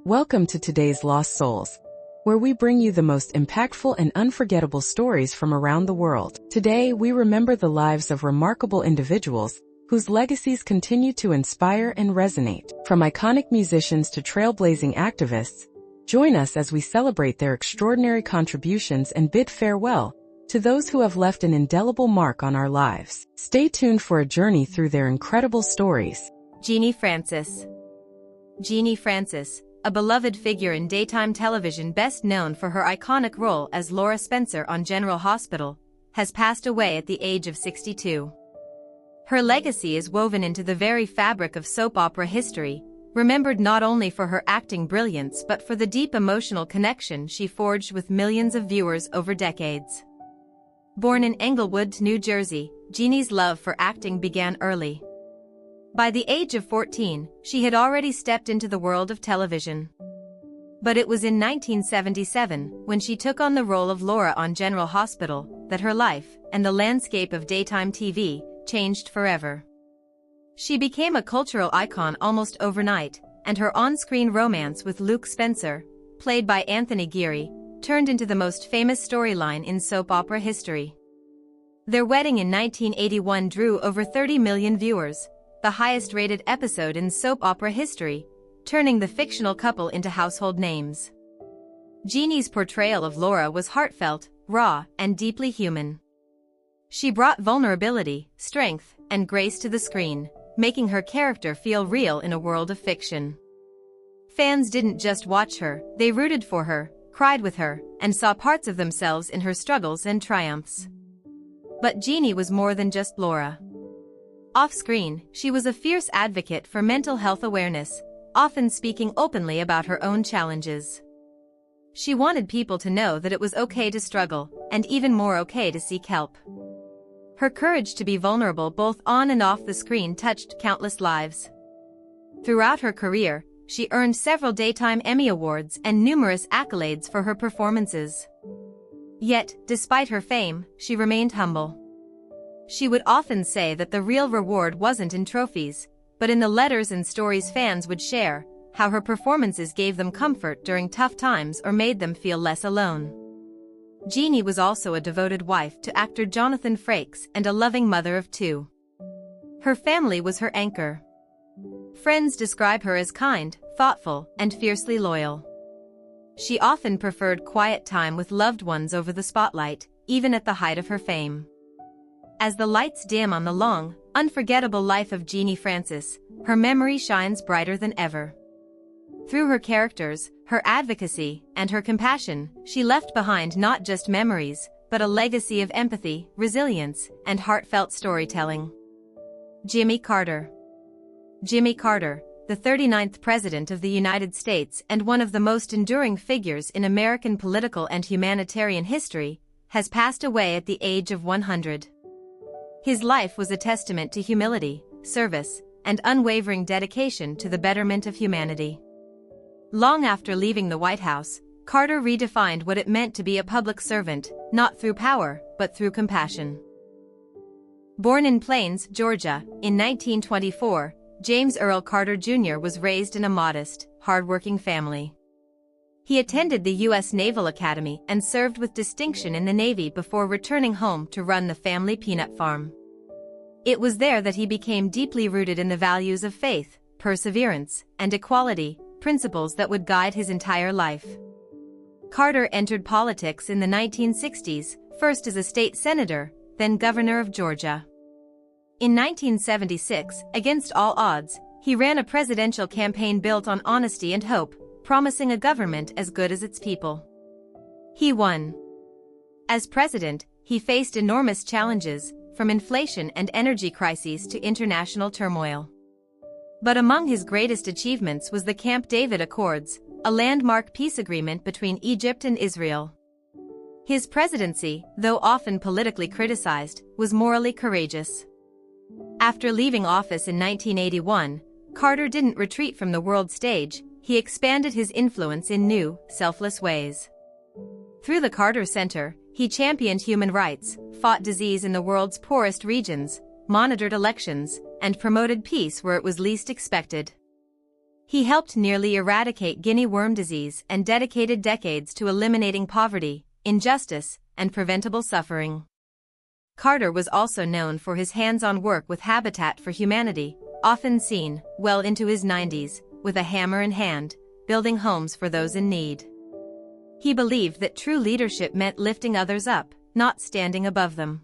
Welcome to today's Lost Souls, where we bring you the most impactful and unforgettable stories from around the world. Today, we remember the lives of remarkable individuals whose legacies continue to inspire and resonate. From iconic musicians to trailblazing activists, join us as we celebrate their extraordinary contributions and bid farewell to those who have left an indelible mark on our lives. Stay tuned for a journey through their incredible stories. Genie Francis. Genie Francis, a beloved figure in daytime television best known for her iconic role as Laura Spencer on General Hospital, has passed away at the age of 62. Her legacy is woven into the very fabric of soap opera history, remembered not only for her acting brilliance but for the deep emotional connection she forged with millions of viewers over decades. Born in Englewood, New Jersey, Genie's love for acting began early. By the age of 14, she had already stepped into the world of television. But it was in 1977, when she took on the role of Laura on General Hospital, that her life, and the landscape of daytime TV, changed forever. She became a cultural icon almost overnight, and her on-screen romance with Luke Spencer, played by Anthony Geary, turned into the most famous storyline in soap opera history. Their wedding in 1981 drew over 30 million viewers, the highest-rated episode in soap opera history, turning the fictional couple into household names. Genie's portrayal of Laura was heartfelt, raw, and deeply human. She brought vulnerability, strength, and grace to the screen, making her character feel real in a world of fiction. Fans didn't just watch her, they rooted for her, cried with her, and saw parts of themselves in her struggles and triumphs. But Genie was more than just Laura. Off-screen, she was a fierce advocate for mental health awareness, often speaking openly about her own challenges. She wanted people to know that it was okay to struggle, and even more okay to seek help. Her courage to be vulnerable both on and off the screen touched countless lives. Throughout her career, she earned several Daytime Emmy Awards and numerous accolades for her performances. Yet, despite her fame, she remained humble. She would often say that the real reward wasn't in trophies, but in the letters and stories fans would share, how her performances gave them comfort during tough times or made them feel less alone. Genie was also a devoted wife to actor Jonathan Frakes and a loving mother of two. Her family was her anchor. Friends describe her as kind, thoughtful, and fiercely loyal. She often preferred quiet time with loved ones over the spotlight, even at the height of her fame. As the lights dim on the long, unforgettable life of Genie Francis, her memory shines brighter than ever. Through her characters, her advocacy, and her compassion, she left behind not just memories, but a legacy of empathy, resilience, and heartfelt storytelling. Jimmy Carter. Jimmy Carter, the 39th President of the United States and one of the most enduring figures in American political and humanitarian history, has passed away at the age of 100. His life was a testament to humility, service, and unwavering dedication to the betterment of humanity. Long after leaving the White House, Carter redefined what it meant to be a public servant, not through power, but through compassion. Born in Plains, Georgia, in 1924, James Earl Carter Jr. was raised in a modest, hardworking family. He attended the U.S. Naval Academy and served with distinction in the Navy before returning home to run the family peanut farm. It was there that he became deeply rooted in the values of faith, perseverance, and equality, principles that would guide his entire life. Carter entered politics in the 1960s, first as a state senator, then governor of Georgia. In 1976, against all odds, he ran a presidential campaign built on honesty and hope, promising a government as good as its people. He won. As president, he faced enormous challenges, from inflation and energy crises to international turmoil. But among his greatest achievements was the Camp David Accords, a landmark peace agreement between Egypt and Israel. His presidency, though often politically criticized, was morally courageous. After leaving office in 1981, Carter didn't retreat from the world stage, he expanded his influence in new, selfless ways. Through the Carter Center, he championed human rights, fought disease in the world's poorest regions, monitored elections, and promoted peace where it was least expected. He helped nearly eradicate guinea worm disease and dedicated decades to eliminating poverty, injustice, and preventable suffering. Carter was also known for his hands-on work with Habitat for Humanity, often seen, well into his 90s, with a hammer in hand, building homes for those in need. He believed that true leadership meant lifting others up, not standing above them.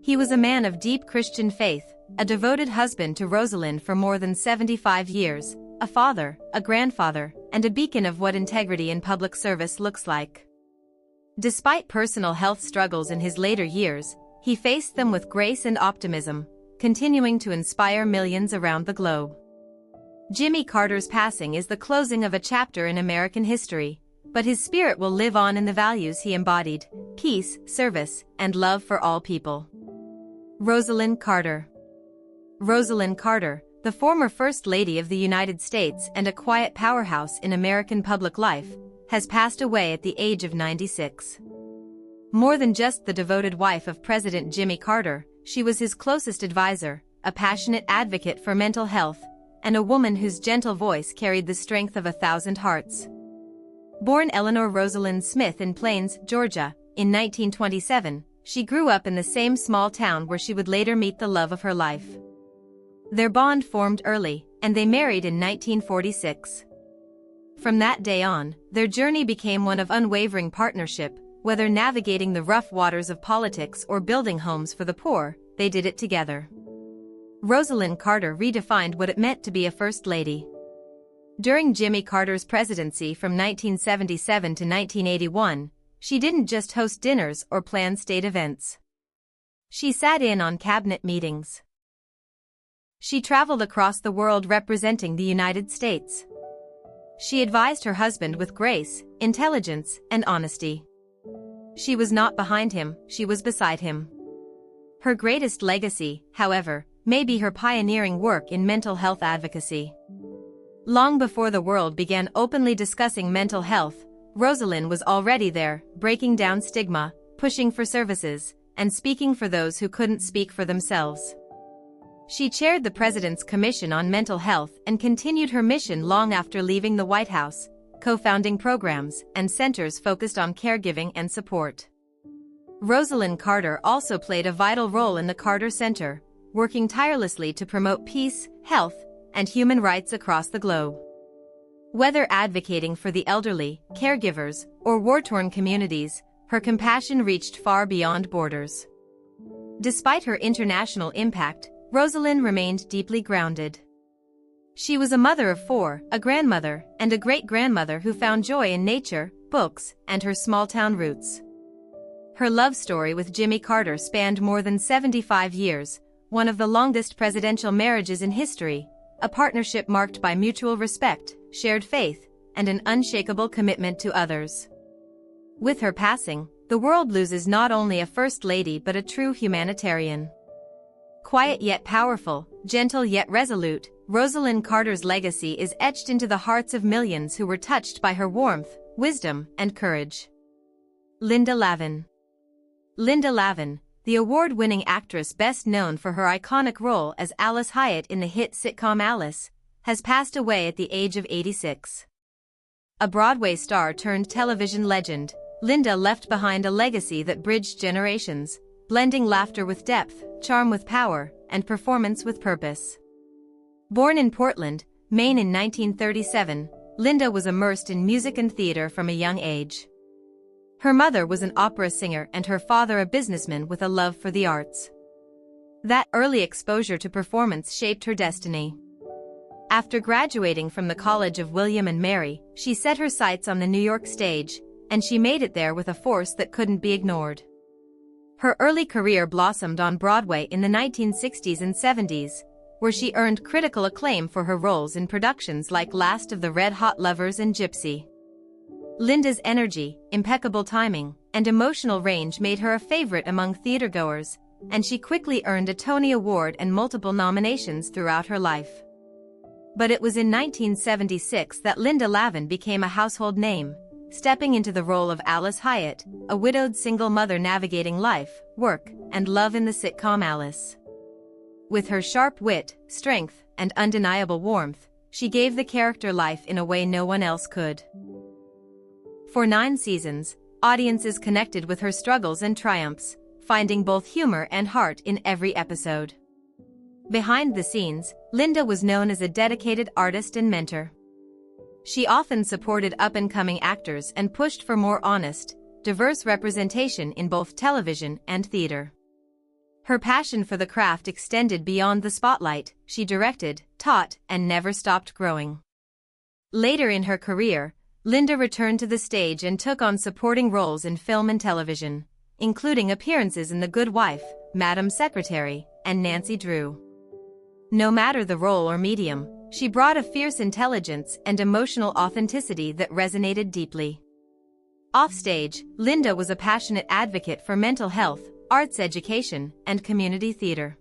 He was a man of deep Christian faith, a devoted husband to Rosalynn for more than 75 years, a father, a grandfather, and a beacon of what integrity in public service looks like. Despite personal health struggles in his later years, he faced them with grace and optimism, continuing to inspire millions around the globe. Jimmy Carter's passing is the closing of a chapter in American history, but his spirit will live on in the values he embodied: peace, service, and love for all people. Rosalynn Carter. Rosalynn Carter, the former First Lady of the United States and a quiet powerhouse in American public life, has passed away at the age of 96. More than just the devoted wife of President Jimmy Carter, she was his closest advisor, a passionate advocate for mental health, and a woman whose gentle voice carried the strength of 1,000 hearts. Born Eleanor Rosalynn Smith in Plains, Georgia, in 1927, she grew up in the same small town where she would later meet the love of her life. Their bond formed early, and they married in 1946. From that day on, their journey became one of unwavering partnership. Whether navigating the rough waters of politics or building homes for the poor, they did it together. Rosalynn Carter redefined what it meant to be a First Lady. During Jimmy Carter's presidency from 1977 to 1981, she didn't just host dinners or plan state events. She sat in on cabinet meetings. She traveled across the world representing the United States. She advised her husband with grace, intelligence, and honesty. She was not behind him, she was beside him. Her greatest legacy, however, may be her pioneering work in mental health advocacy. Long before the world began openly discussing mental health, Rosalynn was already there, breaking down stigma, pushing for services, and speaking for those who couldn't speak for themselves. She chaired the President's Commission on Mental Health and continued her mission long after leaving the White House, co-founding programs and centers focused on caregiving and support. Rosalynn Carter also played a vital role in the Carter Center, working tirelessly to promote peace, health, and human rights across the globe. Whether advocating for the elderly, caregivers, or war-torn communities, her compassion reached far beyond borders. Despite her international impact, Rosalynn remained deeply grounded. She was a mother of 4, a grandmother, and a great-grandmother who found joy in nature, books, and her small-town roots. Her love story with Jimmy Carter spanned more than 75 years, one of the longest presidential marriages in history, a partnership marked by mutual respect, shared faith, and an unshakable commitment to others. With her passing, the world loses not only a First Lady but a true humanitarian. Quiet yet powerful, gentle yet resolute, Rosalynn Carter's legacy is etched into the hearts of millions who were touched by her warmth, wisdom, and courage. Linda Lavin. Linda Lavin, the award-winning actress best known for her iconic role as Alice Hyatt in the hit sitcom Alice, has passed away at the age of 86. A Broadway star turned television legend, Linda left behind a legacy that bridged generations, blending laughter with depth, charm with power, and performance with purpose. Born in Portland, Maine in 1937, Linda was immersed in music and theater from a young age. Her mother was an opera singer and her father a businessman with a love for the arts. That early exposure to performance shaped her destiny. After graduating from the College of William and Mary, she set her sights on the New York stage, and she made it there with a force that couldn't be ignored. Her early career blossomed on Broadway in the 1960s and 70s, where she earned critical acclaim for her roles in productions like Last of the Red Hot Lovers and Gypsy. Linda's energy, impeccable timing, and emotional range made her a favorite among theatergoers, and she quickly earned a Tony Award and multiple nominations throughout her life. But it was in 1976 that Linda Lavin became a household name, stepping into the role of Alice Hyatt, a widowed single mother navigating life, work, and love in the sitcom Alice. With her sharp wit, strength, and undeniable warmth, she gave the character life in a way no one else could. For 9 seasons, audiences connected with her struggles and triumphs, finding both humor and heart in every episode. Behind the scenes, Linda was known as a dedicated artist and mentor. She often supported up-and-coming actors and pushed for more honest, diverse representation in both television and theater. Her passion for the craft extended beyond the spotlight. She directed, taught, and never stopped growing. Later in her career, Linda returned to the stage and took on supporting roles in film and television, including appearances in The Good Wife, Madam Secretary, and Nancy Drew. No matter the role or medium, she brought a fierce intelligence and emotional authenticity that resonated deeply. Offstage, Linda was a passionate advocate for mental health, arts education, and community theater.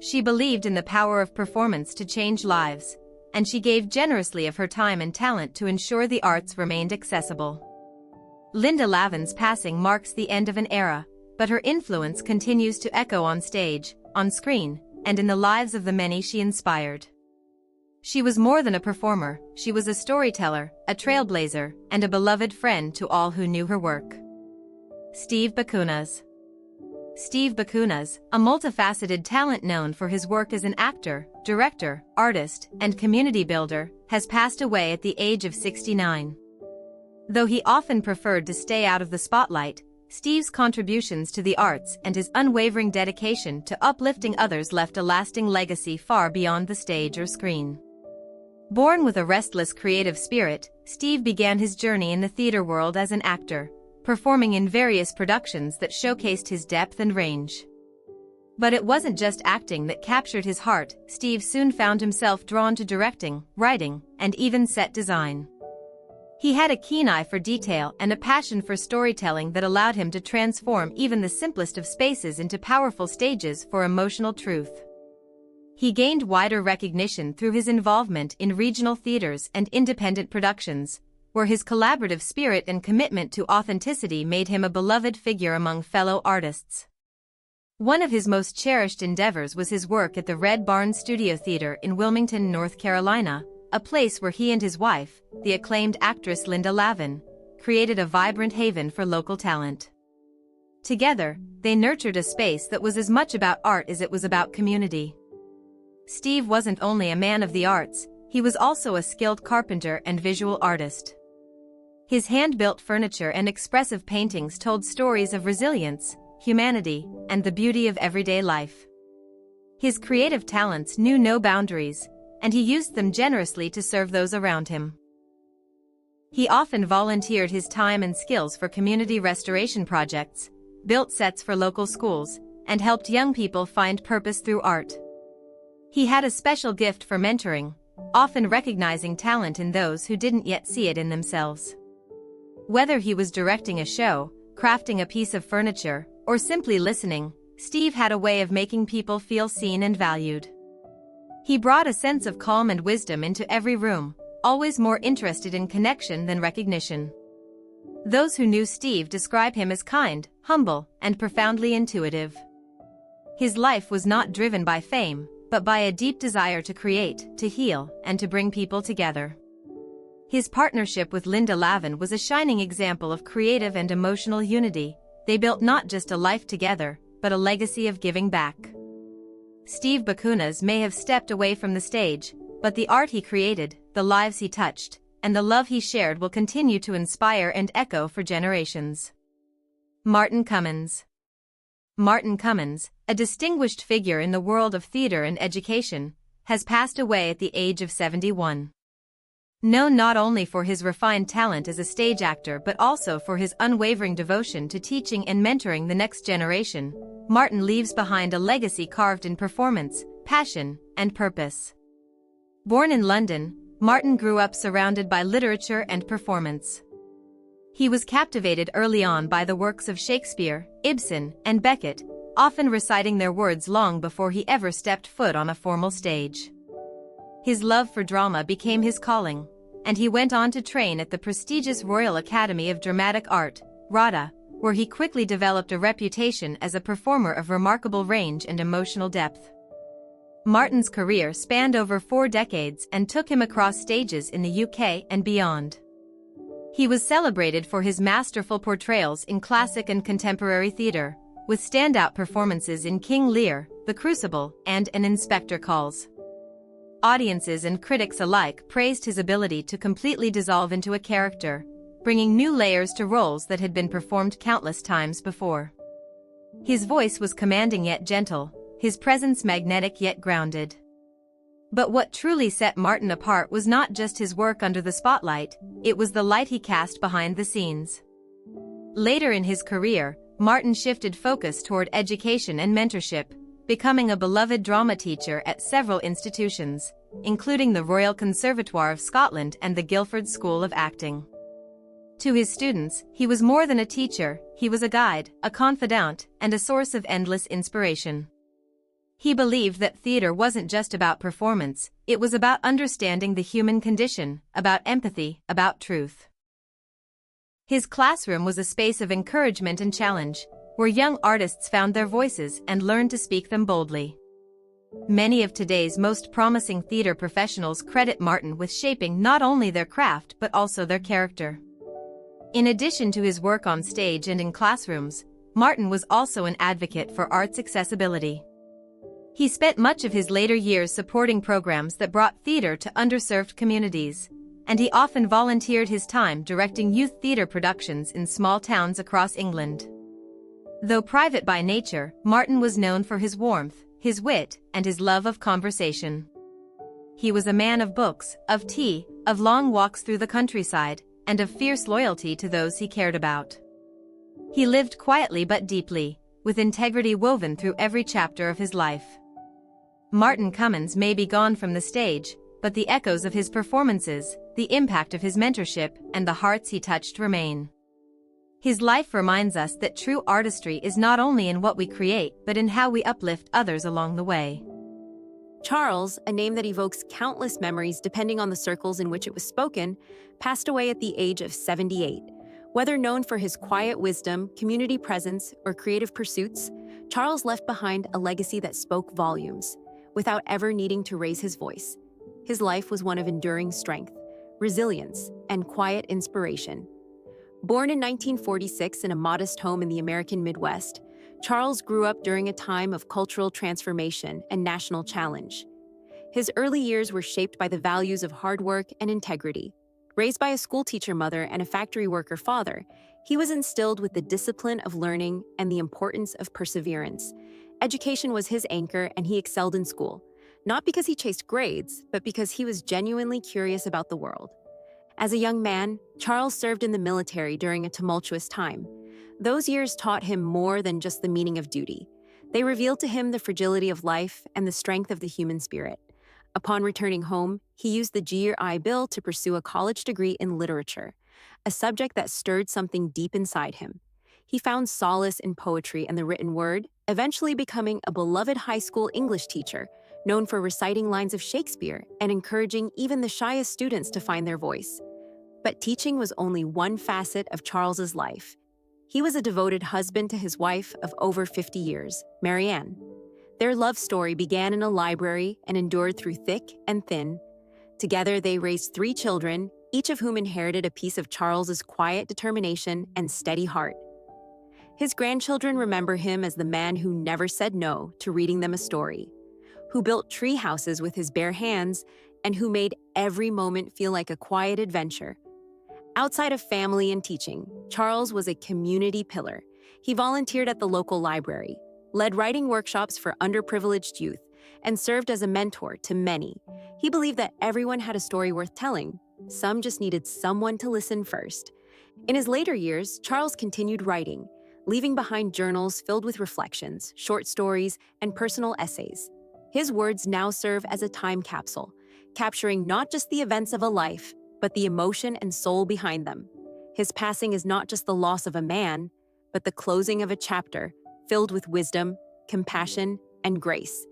She believed in the power of performance to change lives, and she gave generously of her time and talent to ensure the arts remained accessible. Linda Lavin's passing marks the end of an era, but her influence continues to echo on stage, on screen, and in the lives of the many she inspired. She was more than a performer, she was a storyteller, a trailblazer, and a beloved friend to all who knew her work. Steve Bakunas. Steve Bakunas, a multifaceted talent known for his work as an actor, director, artist, and community builder, has passed away at the age of 69. Though he often preferred to stay out of the spotlight, Steve's contributions to the arts and his unwavering dedication to uplifting others left a lasting legacy far beyond the stage or screen. Born with a restless creative spirit, Steve began his journey in the theater world as an actor, performing in various productions that showcased his depth and range. But it wasn't just acting that captured his heart. Steve soon found himself drawn to directing, writing, and even set design. He had a keen eye for detail and a passion for storytelling that allowed him to transform even the simplest of spaces into powerful stages for emotional truth. He gained wider recognition through his involvement in regional theaters and independent productions, where his collaborative spirit and commitment to authenticity made him a beloved figure among fellow artists. One of his most cherished endeavors was his work at the Red Barn Studio Theater in Wilmington, North Carolina, a place where he and his wife, the acclaimed actress Linda Lavin, created a vibrant haven for local talent. Together, they nurtured a space that was as much about art as it was about community. Steve wasn't only a man of the arts, he was also a skilled carpenter and visual artist. His hand-built furniture and expressive paintings told stories of resilience, humanity, and the beauty of everyday life. His creative talents knew no boundaries, and he used them generously to serve those around him. He often volunteered his time and skills for community restoration projects, built sets for local schools, and helped young people find purpose through art. He had a special gift for mentoring, often recognizing talent in those who didn't yet see it in themselves. Whether he was directing a show, crafting a piece of furniture, or simply listening, Steve had a way of making people feel seen and valued. He brought a sense of calm and wisdom into every room, always more interested in connection than recognition. Those who knew Steve describe him as kind, humble, and profoundly intuitive. His life was not driven by fame, but by a deep desire to create, to heal, and to bring people together. His partnership with Linda Lavin was a shining example of creative and emotional unity. They built not just a life together, but a legacy of giving back. Steve Bakunas may have stepped away from the stage, but the art he created, the lives he touched, and the love he shared will continue to inspire and echo for generations. Martin Cummins. Martin Cummins, a distinguished figure in the world of theater and education, has passed away at the age of 71. Known not only for his refined talent as a stage actor but also for his unwavering devotion to teaching and mentoring the next generation, Martin leaves behind a legacy carved in performance, passion, and purpose. Born in London, Martin grew up surrounded by literature and performance. He was captivated early on by the works of Shakespeare, Ibsen, and Beckett, often reciting their words long before he ever stepped foot on a formal stage. His love for drama became his calling, and he went on to train at the prestigious Royal Academy of Dramatic Art, RADA, where he quickly developed a reputation as a performer of remarkable range and emotional depth. Martin's career spanned over 4 decades and took him across stages in the UK and beyond. He was celebrated for his masterful portrayals in classic and contemporary theatre, with standout performances in King Lear, The Crucible, and An Inspector Calls. Audiences and critics alike praised his ability to completely dissolve into a character, bringing new layers to roles that had been performed countless times before. His voice was commanding yet gentle, his presence magnetic yet grounded. But what truly set Martin apart was not just his work under the spotlight, it was the light he cast behind the scenes. Later in his career, Martin shifted focus toward education and mentorship, becoming a beloved drama teacher at several institutions, including the Royal Conservatoire of Scotland and the Guildford School of Acting. To his students, he was more than a teacher, he was a guide, a confidant, and a source of endless inspiration. He believed that theater wasn't just about performance, it was about understanding the human condition, about empathy, about truth. His classroom was a space of encouragement and challenge, where young artists found their voices and learned to speak them boldly. Many of today's most promising theater professionals credit Martin with shaping not only their craft but also their character. In addition to his work on stage and in classrooms, Martin was also an advocate for arts accessibility. He spent much of his later years supporting programs that brought theater to underserved communities, and he often volunteered his time directing youth theater productions in small towns across England. Though private by nature, Martin was known for his warmth, his wit, and his love of conversation. He was a man of books, of tea, of long walks through the countryside, and of fierce loyalty to those he cared about. He lived quietly but deeply, with integrity woven through every chapter of his life. Martin Cummins may be gone from the stage, but the echoes of his performances, the impact of his mentorship, and the hearts he touched remain. His life reminds us that true artistry is not only in what we create but in how we uplift others along the way. Charles, a name that evokes countless memories depending on the circles in which it was spoken, passed away at the age of 78. Whether known for his quiet wisdom, community presence, or creative pursuits, Charles left behind a legacy that spoke volumes, without ever needing to raise his voice. His life was one of enduring strength, resilience, and quiet inspiration. Born in 1946 in a modest home in the American Midwest, Charles grew up during a time of cultural transformation and national challenge. His early years were shaped by the values of hard work and integrity. Raised by a schoolteacher mother and a factory worker father, he was instilled with the discipline of learning and the importance of perseverance. Education was his anchor, and he excelled in school, not because he chased grades, but because he was genuinely curious about the world. As a young man, Charles served in the military during a tumultuous time. Those years taught him more than just the meaning of duty. They revealed to him the fragility of life and the strength of the human spirit. Upon returning home, he used the GI Bill to pursue a college degree in literature, a subject that stirred something deep inside him. He found solace in poetry and the written word, eventually becoming a beloved high school English teacher, known for reciting lines of Shakespeare and encouraging even the shyest students to find their voice. But teaching was only one facet of Charles's life. He was a devoted husband to his wife of over 50 years, Marianne. Their love story began in a library and endured through thick and thin. Together, they raised 3 children, each of whom inherited a piece of Charles's quiet determination and steady heart. His grandchildren remember him as the man who never said no to reading them a story, who built tree houses with his bare hands, and who made every moment feel like a quiet adventure. Outside of family and teaching, Charles was a community pillar. He volunteered at the local library, led writing workshops for underprivileged youth, and served as a mentor to many. He believed that everyone had a story worth telling. Some just needed someone to listen first. In his later years, Charles continued writing, leaving behind journals filled with reflections, short stories, and personal essays. His words now serve as a time capsule, capturing not just the events of a life, but the emotion and soul behind them. His passing is not just the loss of a man, but the closing of a chapter filled with wisdom, compassion, and grace.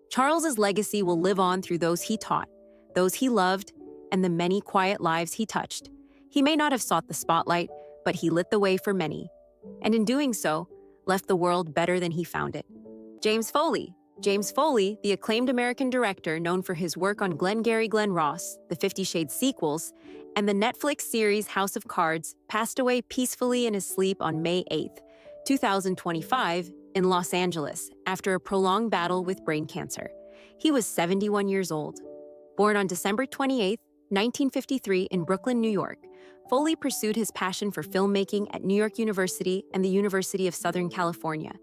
Charles's legacy will live on through those he taught, those he loved, and the many quiet lives he touched. He may not have sought the spotlight, but he lit the way for many, and in doing so, left the world better than he found it. James Foley, James Foley, the acclaimed American director known for his work on Glengarry Glen Ross, the 50 Shades sequels, and the Netflix series House of Cards, passed away peacefully in his sleep on May 8, 2025, in Los Angeles after a prolonged battle with brain cancer. He was 71 years old. Born on December 28, 1953, in Brooklyn, New York, Foley pursued his passion for filmmaking at New York University and the University of Southern California.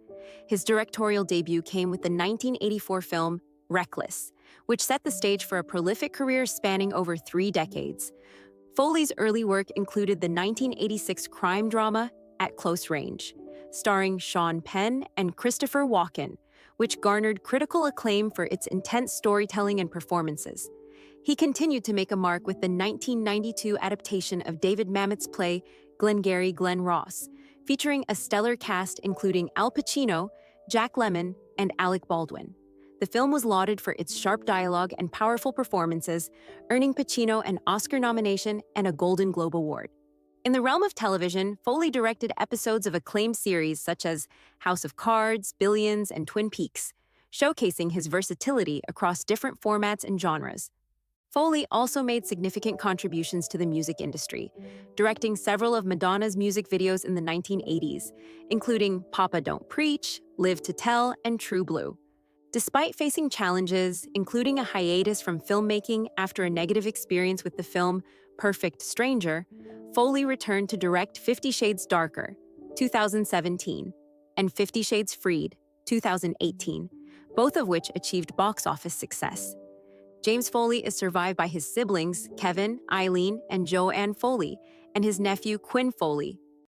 His directorial debut came with the 1984 film Reckless, which set the stage for a prolific career spanning over 3 decades. Foley's early work included the 1986 crime drama At Close Range, starring Sean Penn and Christopher Walken, which garnered critical acclaim for its intense storytelling and performances. He continued to make a mark with the 1992 adaptation of David Mamet's play Glengarry Glen Ross, featuring a stellar cast including Al Pacino, Jack Lemmon, and Alec Baldwin. The film was lauded for its sharp dialogue and powerful performances, earning Pacino an Oscar nomination and a Golden Globe Award. In the realm of television, Foley directed episodes of acclaimed series such as House of Cards, Billions, and Twin Peaks, showcasing his versatility across different formats and genres. Foley also made significant contributions to the music industry, directing several of Madonna's music videos in the 1980s, including Papa Don't Preach, Live to Tell, and True Blue. Despite facing challenges, including a hiatus from filmmaking after a negative experience with the film Perfect Stranger, Foley returned to direct 50 Shades Darker, 2017, and 50 Shades Freed, 2018, both of which achieved box office success. James Foley is survived by his siblings, Kevin, Eileen, and Joanne Foley, and his nephew, Quinn Foley,